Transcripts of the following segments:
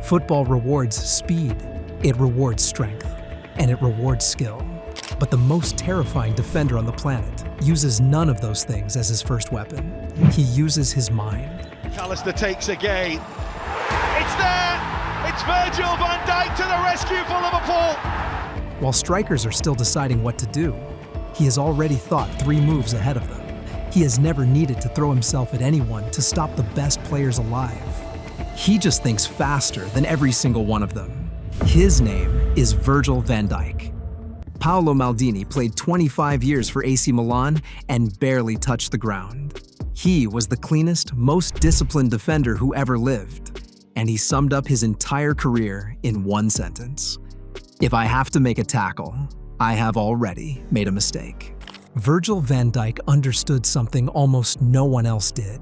Football rewards speed, it rewards strength, and it rewards skill. But the most terrifying defender on the planet uses none of those things as his first weapon. He uses his mind. Callister takes again. It's there! It's Virgil van Dijk to the rescue for Liverpool! While strikers are still deciding what to do, he has already thought 3 moves ahead of them. He has never needed to throw himself at anyone to stop the best players alive. He just thinks faster than every single one of them. His name is Virgil van Dijk. Paolo Maldini played 25 years for AC Milan and barely touched the ground. He was the cleanest, most disciplined defender who ever lived, and he summed up his entire career in one sentence: "If I have to make a tackle, I have already made a mistake." Virgil van Dijk understood something almost no one else did.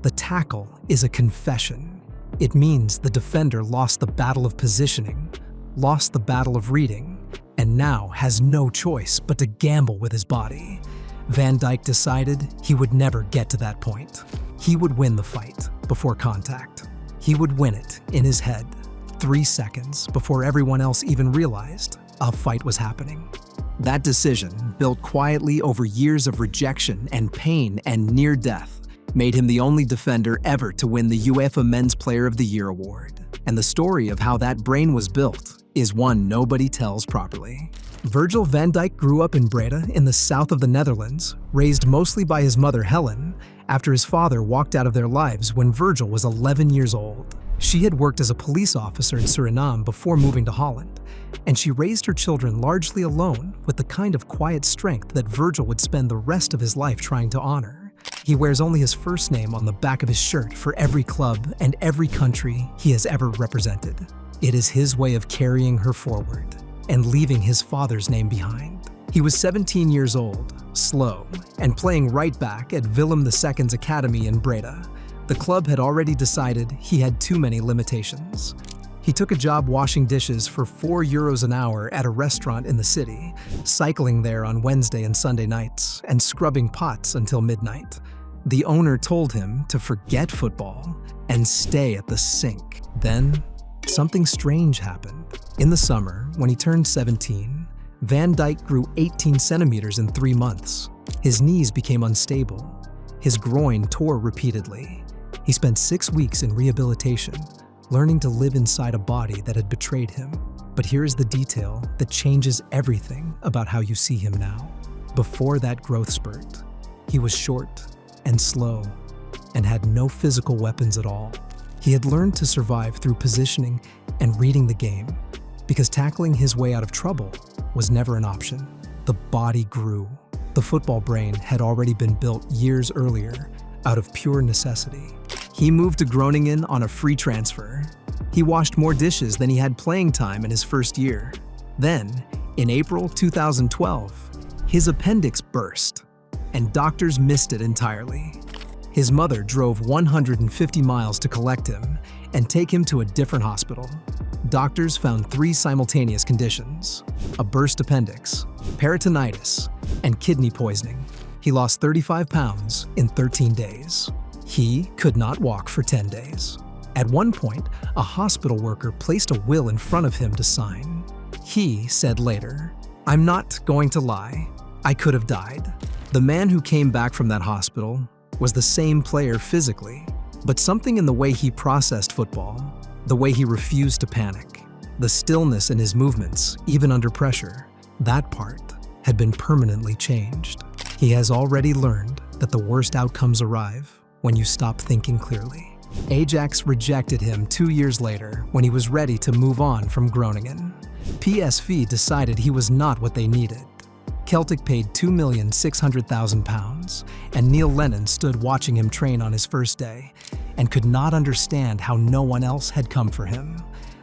The tackle is a confession. It means the defender lost the battle of positioning, lost the battle of reading, and now has no choice but to gamble with his body. Van Dijk decided he would never get to that point. He would win the fight before contact. He would win it in his head, 3 seconds before everyone else even realized a fight was happening. That decision, built quietly over years of rejection and pain and near death, made him the only defender ever to win the UEFA Men's Player of the Year award. And the story of how that brain was built is one nobody tells properly. Virgil van Dijk grew up in Breda in the south of the Netherlands, raised mostly by his mother Helen, after his father walked out of their lives when Virgil was 11 years old. She had worked as a police officer in Suriname before moving to Holland, and she raised her children largely alone with the kind of quiet strength that Virgil would spend the rest of his life trying to honor. He wears only his first name on the back of his shirt for every club and every country he has ever represented. It is his way of carrying her forward and leaving his father's name behind. He was 17 years old, slow, and playing right back at Willem II's academy in Breda. The club had already decided he had too many limitations. He took a job washing dishes for €4 an hour at a restaurant in the city, cycling there on Wednesday and Sunday nights, and scrubbing pots until midnight. The owner told him to forget football and stay at the sink. Then, something strange happened. In the summer, when he turned 17, Van Dijk grew 18 centimeters in 3 months. His knees became unstable. His groin tore repeatedly. He spent 6 weeks in rehabilitation, learning to live inside a body that had betrayed him. But here is the detail that changes everything about how you see him now. Before that growth spurt, he was short and slow and had no physical weapons at all. He had learned to survive through positioning and reading the game, because tackling his way out of trouble was never an option. The body grew. The football brain had already been built years earlier out of pure necessity. He moved to Groningen on a free transfer. He washed more dishes than he had playing time in his first year. Then, in April 2012, his appendix burst, and doctors missed it entirely. His mother drove 150 miles to collect him and take him to a different hospital. Doctors found 3 simultaneous conditions: a burst appendix, peritonitis, and kidney poisoning. He lost 35 pounds in 13 days. He could not walk for 10 days. At one point, a hospital worker placed a will in front of him to sign. He said later, "I'm not going to lie, I could have died." The man who came back from that hospital was the same player physically, but something in the way he processed football, the way he refused to panic, the stillness in his movements, even under pressure, that part had been permanently changed. He has already learned that the worst outcomes arrive when you stop thinking clearly. Ajax rejected him 2 years later when he was ready to move on from Groningen. PSV decided he was not what they needed. Celtic paid £2,600,000, and Neil Lennon stood watching him train on his first day and could not understand how no one else had come for him.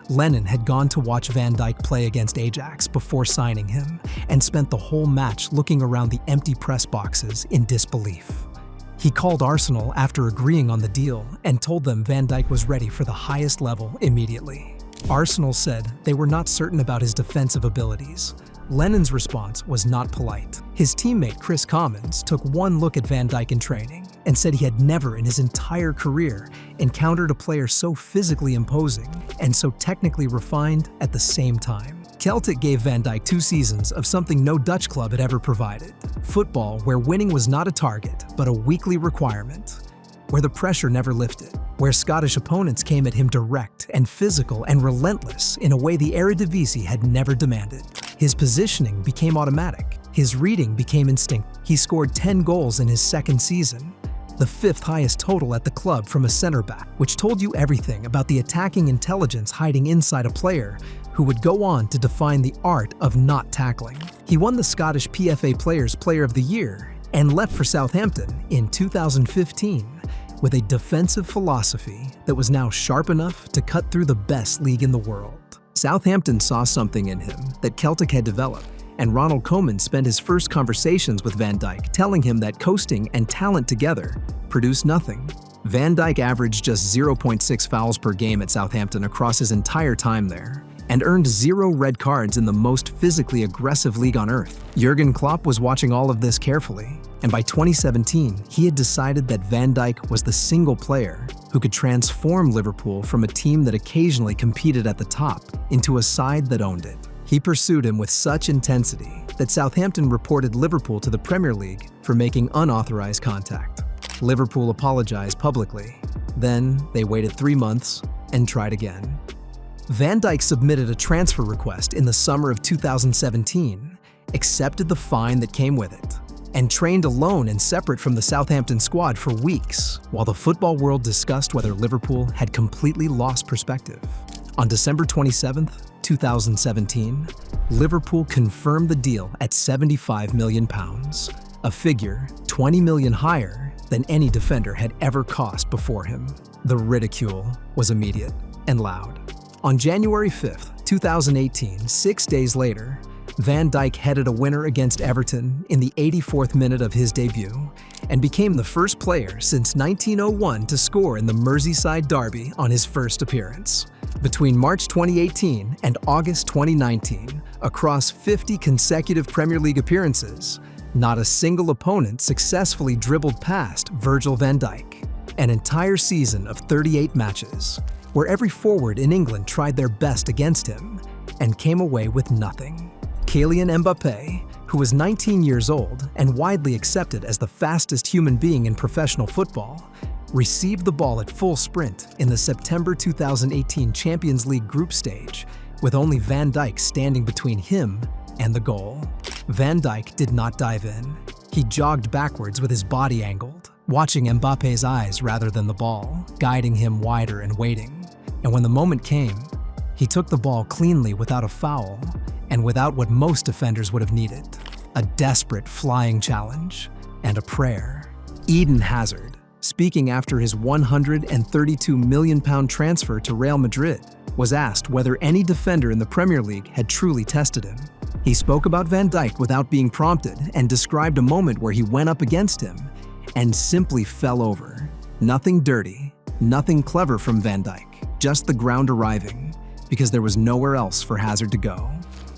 Lennon had gone to watch Van Dijk play against Ajax before signing him and spent the whole match looking around the empty press boxes in disbelief. He called Arsenal after agreeing on the deal and told them Van Dijk was ready for the highest level immediately. Arsenal said they were not certain about his defensive abilities. Lennon's response was not polite. His teammate Chris Commons took one look at Van Dijk in training and said he had never in his entire career encountered a player so physically imposing and so technically refined at the same time. Celtic gave Van Dijk 2 seasons of something no Dutch club had ever provided. Football where winning was not a target, but a weekly requirement. Where the pressure never lifted. Where Scottish opponents came at him direct and physical and relentless in a way the Eredivisie had never demanded. His positioning became automatic. His reading became instinctive. He scored 10 goals in his second season, the 5th highest total at the club from a center-back, which told you everything about the attacking intelligence hiding inside a player who would go on to define the art of not tackling. He won the Scottish PFA Players Player of the Year and left for Southampton in 2015 with a defensive philosophy that was now sharp enough to cut through the best league in the world. Southampton saw something in him that Celtic had developed, and Ronald Koeman spent his first conversations with Van Dijk telling him that coasting and talent together produced nothing. Van Dijk averaged just 0.6 fouls per game at Southampton across his entire time there, and earned 0 red cards in the most physically aggressive league on earth. Jürgen Klopp was watching all of this carefully, and by 2017, he had decided that Van Dijk was the single player who could transform Liverpool from a team that occasionally competed at the top into a side that owned it. He pursued him with such intensity that Southampton reported Liverpool to the Premier League for making unauthorized contact. Liverpool apologized publicly. Then they waited 3 months and tried again. Van Dijk submitted a transfer request in the summer of 2017, accepted the fine that came with it, and trained alone and separate from the Southampton squad for weeks, while the football world discussed whether Liverpool had completely lost perspective. On December 27, 2017, Liverpool confirmed the deal at £75 million, a figure 20 million higher than any defender had ever cost before him. The ridicule was immediate and loud. On January 5, 2018, 6 days later, Van Dijk headed a winner against Everton in the 84th minute of his debut and became the first player since 1901 to score in the Merseyside derby on his first appearance. Between March 2018 and August 2019, across 50 consecutive Premier League appearances, not a single opponent successfully dribbled past Virgil van Dijk. An entire season of 38 matches, where every forward in England tried their best against him and came away with nothing. Kylian Mbappé, who was 19 years old and widely accepted as the fastest human being in professional football, received the ball at full sprint in the September 2018 Champions League group stage, with only Van Dijk standing between him and the goal. Van Dijk did not dive in. He jogged backwards with his body angled, watching Mbappé's eyes rather than the ball, guiding him wider and waiting. And when the moment came, he took the ball cleanly without a foul and without what most defenders would have needed: a desperate flying challenge and a prayer. Eden Hazard, speaking after his £132 million transfer to Real Madrid, was asked whether any defender in the Premier League had truly tested him. He spoke about Van Dijk without being prompted and described a moment where he went up against him and simply fell over. Nothing dirty, nothing clever from Van Dijk, just the ground arriving, because there was nowhere else for Hazard to go.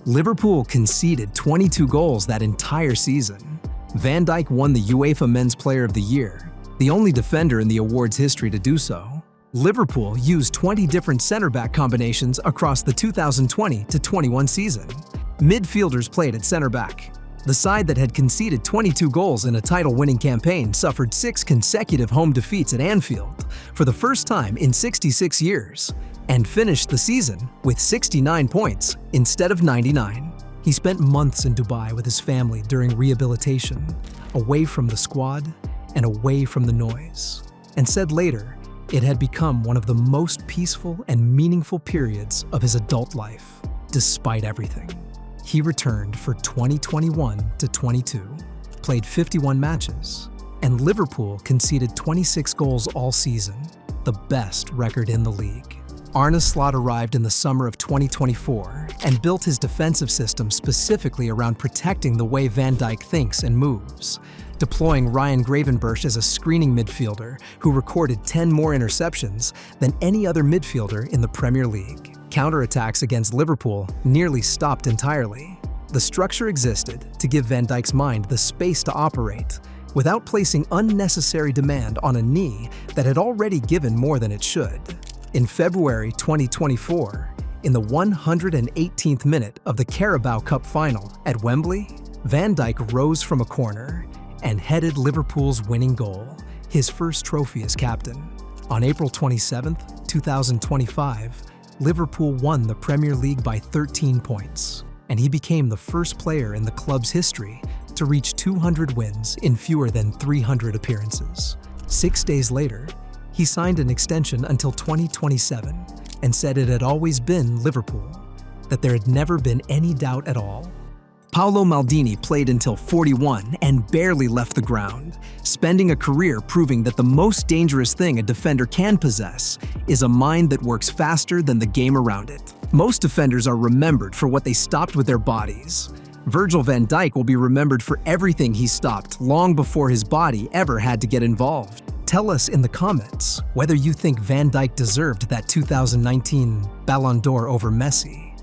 Liverpool conceded 22 goals that entire season. Van Dijk won the UEFA Men's Player of the Year, the only defender in the award's history to do so. Liverpool used 20 different center-back combinations across the 2020-21 season. Midfielders played at center-back. The side that had conceded 22 goals in a title-winning campaign suffered 6 consecutive home defeats at Anfield for the first time in 66 years, and finished the season with 69 points instead of 99. He spent months in Dubai with his family during rehabilitation, away from the squad and away from the noise, and said later it had become one of the most peaceful and meaningful periods of his adult life, despite everything. He returned for 2021-22, played 51 matches, and Liverpool conceded 26 goals all season, the best record in the league. Arne Slot arrived in the summer of 2024 and built his defensive system specifically around protecting the way Van Dijk thinks and moves, deploying Ryan Gravenberch as a screening midfielder who recorded 10 more interceptions than any other midfielder in the Premier League. Counterattacks against Liverpool nearly stopped entirely. The structure existed to give Van Dijk's mind the space to operate, without placing unnecessary demand on a knee that had already given more than it should. In February 2024, in the 118th minute of the Carabao Cup final at Wembley, Van Dijk rose from a corner and headed Liverpool's winning goal, his first trophy as captain. On April 27, 2025, Liverpool won the Premier League by 13 points, and he became the first player in the club's history to reach 200 wins in fewer than 300 appearances. 6 days later, he signed an extension until 2027 and said it had always been Liverpool, that there had never been any doubt at all. Paolo Maldini played until 41 and barely left the ground, spending a career proving that the most dangerous thing a defender can possess is a mind that works faster than the game around it. Most defenders are remembered for what they stopped with their bodies. Virgil van Dijk will be remembered for everything he stopped long before his body ever had to get involved. Tell us in the comments whether you think Van Dijk deserved that 2019 Ballon d'Or over Messi.